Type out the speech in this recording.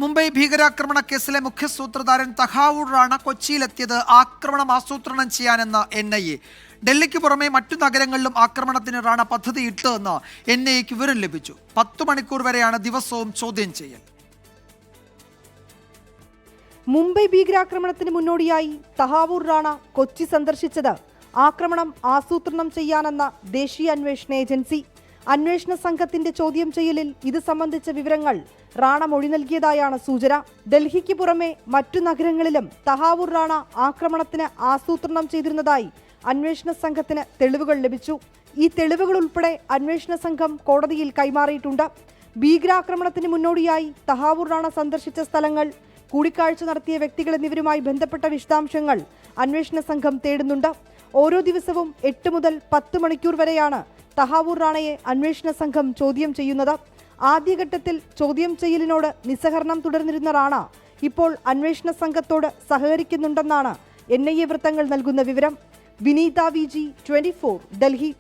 മുംബൈ ഭീകരാക്രമണ കേസിലെ മുഖ്യ സൂത്രധാരൻ തഹാവൂർ റാണ കൊച്ചിയിലെത്തിയത് ആക്രമണം ആസൂത്രണം ചെയ്യാനെന്ന് NIA. ഡൽഹിക്ക് പുറമെ മറ്റു നഗരങ്ങളിലും ആക്രമണത്തിന് റാണ പദ്ധതിയിട്ടെന്ന് NIAക്ക് വിവരം ലഭിച്ചു. 10 മണിക്കൂർ വരെയാണ് ദിവസവും ചോദ്യം ചെയ്യൽ. മുംബൈ ഭീകരാക്രമണത്തിന് മുന്നോടിയായി തഹാവൂർ റാണ കൊച്ചി സന്ദർശിച്ചത് ആക്രമണം ആസൂത്രണം ചെയ്യാനെന്ന ദേശീയ അന്വേഷണ ഏജൻസി. അന്വേഷണ സംഘത്തിന്റെ ചോദ്യം ചെയ്യലിൽ ഇത് സംബന്ധിച്ച വിവരങ്ങൾ റാണ മൊഴി നൽകിയതായാണ് സൂചന. ഡൽഹിക്ക് പുറമെ മറ്റു നഗരങ്ങളിലും തഹാവൂർ റാണ ആക്രമണത്തിന് ആസൂത്രണം ചെയ്തിരുന്നതായി അന്വേഷണ സംഘത്തിന് തെളിവുകൾ ലഭിച്ചു. ഈ തെളിവുകൾ ഉൾപ്പെടെ അന്വേഷണ സംഘം കോടതിയിൽ കൈമാറിയിട്ടുണ്ട്. ഭീകരാക്രമണത്തിന് മുന്നോടിയായി തഹാവൂർ റാണ സന്ദർശിച്ച സ്ഥലങ്ങൾ, കൂടിക്കാഴ്ച നടത്തിയ വ്യക്തികൾ എന്നിവരുമായി ബന്ധപ്പെട്ട വിശദാംശങ്ങൾ അന്വേഷണ സംഘം തേടുന്നുണ്ട്. ഓരോ ദിവസവും 8 മുതൽ 10 മണിക്കൂർ വരെയാണ് തഹാവൂർ റാണയെ അന്വേഷണ സംഘം ചോദ്യം ചെയ്യുന്നത്. ആദ്യഘട്ടത്തിൽ ചോദ്യം ചെയ്യലിനോട് നിസ്സഹകരണം തുടർന്നിരുന്ന റാണ ഇപ്പോൾ അന്വേഷണ സംഘത്തോട് സഹകരിക്കുന്നുണ്ടെന്നാണ് NIA വൃത്തങ്ങൾ നൽകുന്ന വിവരം. വിനീത VG, 24, ഡൽഹി.